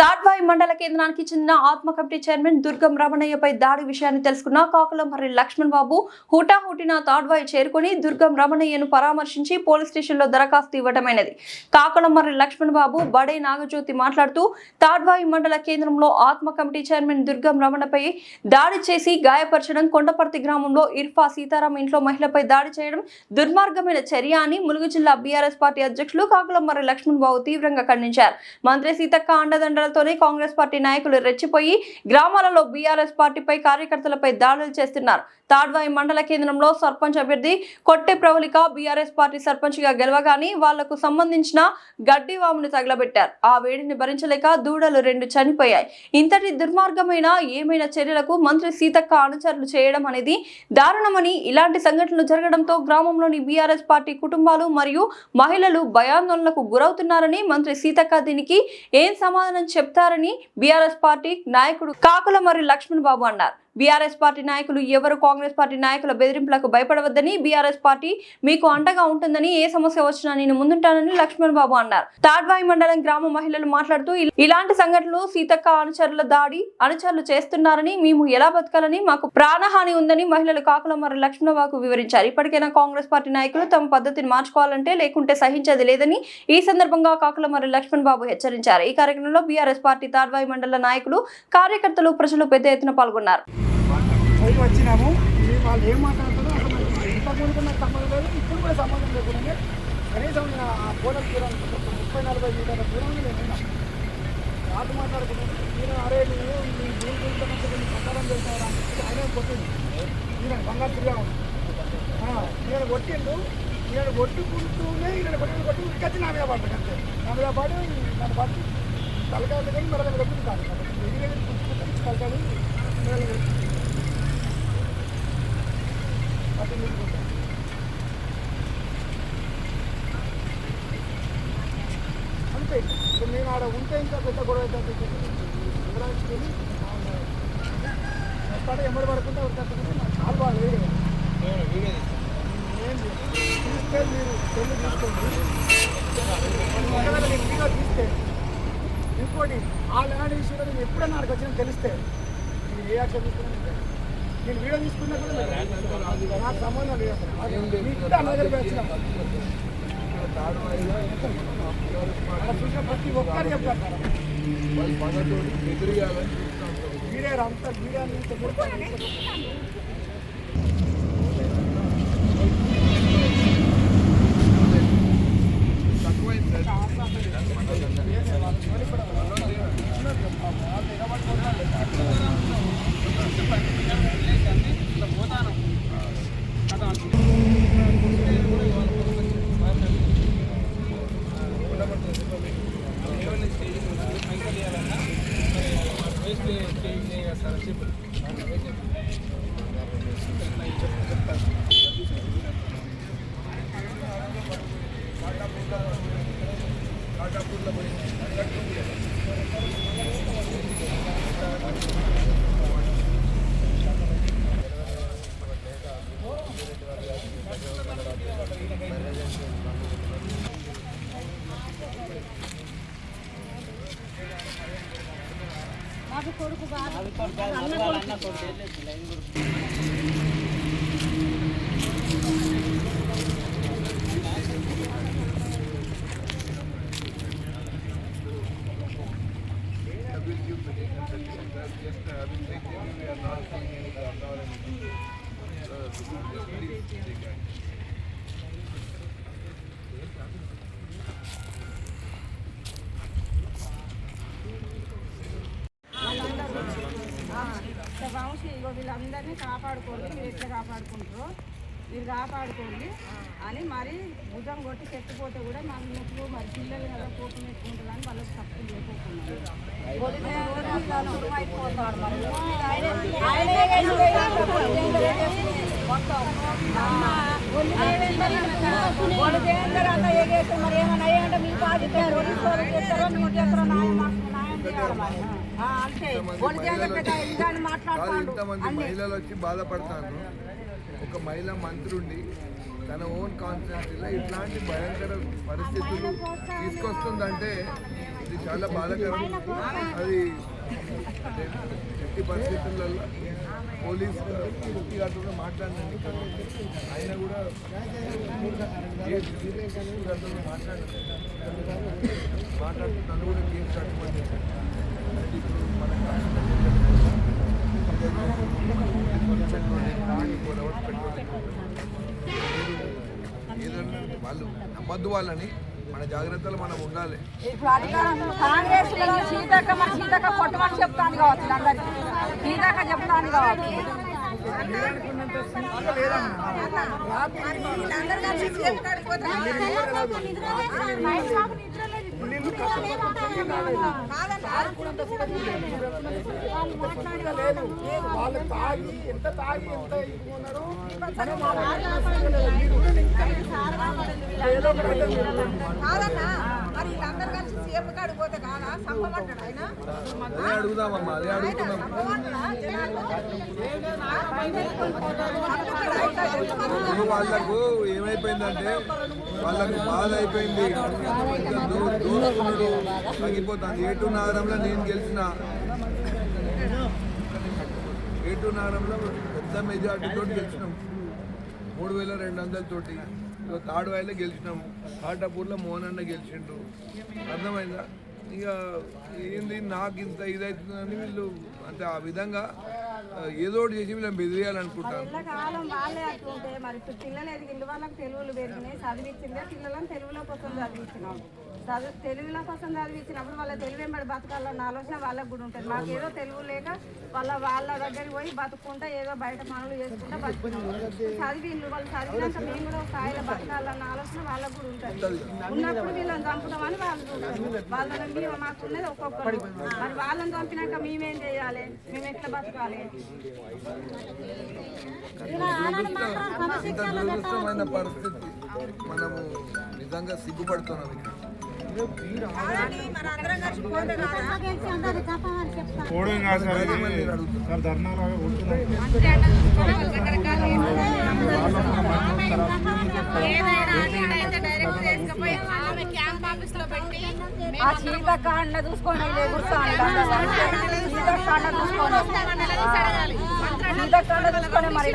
తాడ్వాయి మండల కేంద్రానికి చెందిన ఆత్మ కమిటీ చైర్మన్ దుర్గం రమణయ్యపై దాడి విషయాన్ని తెలుసుకున్న కాకులమర్రి లక్ష్మణ్ బాబు హుటాహుటిన తాడ్వాయి చేరుకుని దుర్గం రమణయ్యను పరామర్శించి పోలీస్ స్టేషన్లో దరఖాస్తు ఇవ్వటమైనది. కాకులమర్రి లక్ష్మణ్ బాబు బడే నాగజ్యోతి మాట్లాడుతూ తాడ్వాయి మండల కేంద్రంలో ఆత్మ కమిటీ చైర్మన్ దుర్గం రమణపై దాడి చేసి గాయపరచడం, కొండపర్తి గ్రామంలో ఇర్ఫా సీతారాం ఇంట్లో మహిళపై దాడి చేయడం దుర్మార్గమైన చర్య అని ములుగు జిల్లా బీఆర్ఎస్ పార్టీ అధ్యక్షులు కాకులమర్రి లక్ష్మణ్ బాబు తీవ్రంగా ఖండించారు. మంత్రి సీతక్క అండదండలతోనే కాంగ్రెస్ పార్టీ నాయకులు రెచ్చిపోయి గ్రామాలలో బీఆర్ఎస్ పార్టీపై కార్యకర్తలపై దాడులు చేస్తున్నారు. తాడ్వాయి మండల కేంద్రంలో సర్పంచ్ అభ్యర్థి కొట్టె ప్రవళిక బీఆర్ఎస్ పార్టీ సర్పంచ్ గా గెలవగానే వాళ్లకు సంబంధించిన గడ్డి వామును తగలబెట్టారు. ఆ వేడిని భరించలేక దూడలు 2 చనిపోయాయి. ఇంతటి దుర్మార్గమైన ఏమైనా చర్యలకు మంత్రి సీతక్క అనుచరులు చేయడం అనేది దారుణమని, ఇలాంటి సంఘటనలు జరగడంతో గ్రామంలోని బీఆర్ఎస్ పార్టీ కుటుంబాలు మరియు మహిళలు భయాందోళనకు గురవుతున్నారని, మంత్రి సీతక్క దీనికి ఏం సమాధానం చెప్తారని బీఆర్ఎస్ పార్టీ నాయకుడు కాకులమర్రి లక్ష్మణ్ బాబు అన్నారు. బీఆర్ఎస్ పార్టీ నాయకులు ఎవరు కాంగ్రెస్ పార్టీ నాయకుల బెదిరింపులకు భయపడవద్దని, బీఆర్ఎస్ పార్టీ మీకు అండగా ఉంటుందని, ఏ సమస్య వచ్చినా నేను ముందుంటానని లక్ష్మణ్ బాబు అన్నారు. తాడ్వాయి మండలం గ్రామ మహిళలు మాట్లాడుతూ ఇలాంటి సంఘటనలు సీతక్క అనుచరుల దాడి అనుచరులు చేస్తున్నారని, మేము ఎలా బతకాలని, మాకు ప్రాణహాని ఉందని మహిళలు కాకులమర్రి లక్ష్మణ్ బాబుకు వివరించారు. ఇప్పటికైనా కాంగ్రెస్ పార్టీ నాయకులు తమ పద్ధతిని మార్చుకోవాలంటే, లేకుంటే సహించేది లేదని ఈ సందర్భంగా కాకులమర్రి లక్ష్మణ్ బాబు హెచ్చరించారు. ఈ కార్యక్రమంలో బీఆర్ఎస్ పార్టీ తాడ్వాయి మండల నాయకులు, కార్యకర్తలు, ప్రజలు పెద్ద ఎత్తున పాల్గొన్నారు. వచ్చినాము వాళ్ళు ఏం మాట్లాడుతారో అసలు ఇంతకుముందు నాకు సంబంధం లేదు, ఇప్పుడు కూడా సంబంధం లేకుండా కనీసం ఆ పోలం దూరం 30-40 మీటర్ల దూరంలో నేను ఉన్నాను. రాదు మాట్లాడుకున్నాను. నేను అరే నువ్వు నీ దీని గురించి ప్రచారం చేస్తావా అని ఆయన కొట్టింది. ఈయన బంగారు తిరిగా ఉంది. నేను కొట్టిండు. నేను కొట్టుకుంటూనే ఈయన కొట్టి ఉడికొచ్చి నా మీద పడ్డాడు. అంతే నా మీద పడి నన్ను పట్టి తలకాయ కానీ మరొక కొట్టింది కాదు. తలకాయలు అంతే. నేను ఆడ ఉంటే ఇంకా పెద్ద గొడవ వివరాల్చుకొని వస్తాడు. ఎమ్మడి పడుకుంటే ఉడికేస్తుంటే నాకు చాలా బాగా లేదు. నేను తీస్తే మీరు పెళ్లి తీసుకోండి. నేను వీడియో తీస్తే ఇంకోటి ఆ ల్యాండ్ విషయంలో నేను ఎప్పుడన్నా ఆడికి వచ్చినా తెలిస్తే నేను ఏ యాక్షన్ తీసుకున్నా నేను వీడియో తీసుకున్నా కూడా నాకు సంబంధం లేదు. మీకు అన్న దగ్గరికి వచ్చిన చూసిన ప్రతి ఒక్కరు చెప్తారు వీడియో అంతా వీడియో కొడుకు వీళ్ళందరినీ కాపాడుకోండి, మీరు ఎట్లా కాపాడుకుంటారో మీరు కాపాడుకోండి అని మరి భుజం కొట్టి చెట్టుపోతే కూడా మన ముట్లు మరి పిల్లలు కదా కోపం ఎక్కుంటుంది అని వాళ్ళకి తప్పులు లేకపోతున్నారు. మరి ఏమన్నా అయ్యంటే మీ బాధ్యత ఇంతమంది మహిళలు వచ్చి బాధపడతాను. ఒక మహిళా మంత్రుండి తన ఓన్ కాన్స్టిట్యూన్సీలో ఇట్లాంటి భయంకర పరిస్థితులు తీసుకొస్తుందంటే అది చాలా బాధాకరం. అది అంటే ఎట్టి పరిస్థితులలో పోలీస్ ముఖ్య గారితో మాట్లాడినండి, ఆయన కూడా మాట్లాడుతూ తను కూడా కేసు కట్టుకోమని చెప్పారు. ఇప్పుడు మన ఏదన్నా వాళ్ళు నమ్మద్దు వాళ్ళని, మన జాగ్రత్తలు మనం ఉండాలి. ఇప్పుడు అధికారం కాంగ్రెస్ సీతక్క కొట్టమని చెప్తాను కావచ్చు, అందరికి సీతక్క చెప్తాను కావచ్చు. లేదు వాళ్ళు తాగి ఎంత ఉన్నారో అదే అడుగుదామమ్మా, అదే అడుగుతున్నాం. ఇప్పుడు వాళ్ళకు ఏమైపోయిందంటే వాళ్ళకు బాధ అయిపోయింది, దూసుకున్నాడు తగ్గిపోతుంది. ఏటూ నగరంలో నేను గెలిచిన, ఏటూ నగరంలో పెద్ద మెజార్టీతో గెలిచినాం, 3200 తోటి. తాడ్వాయిలో గెలిచినాం, కాటాపూర్లో మోహన్ అన్న గెలిచిండు. అర్థమైందా? ఇక ఏంది నాకు ఇంత ఇదవుతుందని వీళ్ళు అంటే ఆ విధంగా ఏదో ఒకటి చేసి వీళ్ళని బెదిరేయాలనుకుంటాను. కాలం వాళ్ళే అట్లుంటే మరి ఇప్పుడు పిల్లలు ఎదిగింది, వాళ్ళకి తెలుగులు పెరిగినాయి, చదివించిందే పిల్లలను తెలుగులో కోసం చదివించినాం. తెలుగులో కోసం చదివించినప్పుడు వాళ్ళ తెలుగు వెంబడి బతకాలన్న ఆలోచన వాళ్ళకు కూడా ఉంటుంది. మాకేదో తెలుగు లేక వాళ్ళ దగ్గరికి పోయి బతుకుంటా ఏదో బయట పనులు చేసుకుంటా బతుకున్నాం. చదివిండ్రు, వాళ్ళు చదివినాక మేము కూడా స్థాయిలో బతకాలన్న ఆలోచన వాళ్ళకు కూడా ఉంటుంది. ఉన్నప్పుడు వీళ్ళని చంపుదామని వాళ్ళు చూస్తారు. వాళ్ళని మాకున్నది ఒక్కొక్కరు, మరి వాళ్ళని చంపినాక మేమేం చేయాలి, మేము ఎట్లా బతకాలి? ఇంత దురదృష్టమైన పరిస్థితి, మనము నిజంగా సిగ్గుపడుతున్నాం. ఆ సీతక్క అన్న చూసుకొని మరి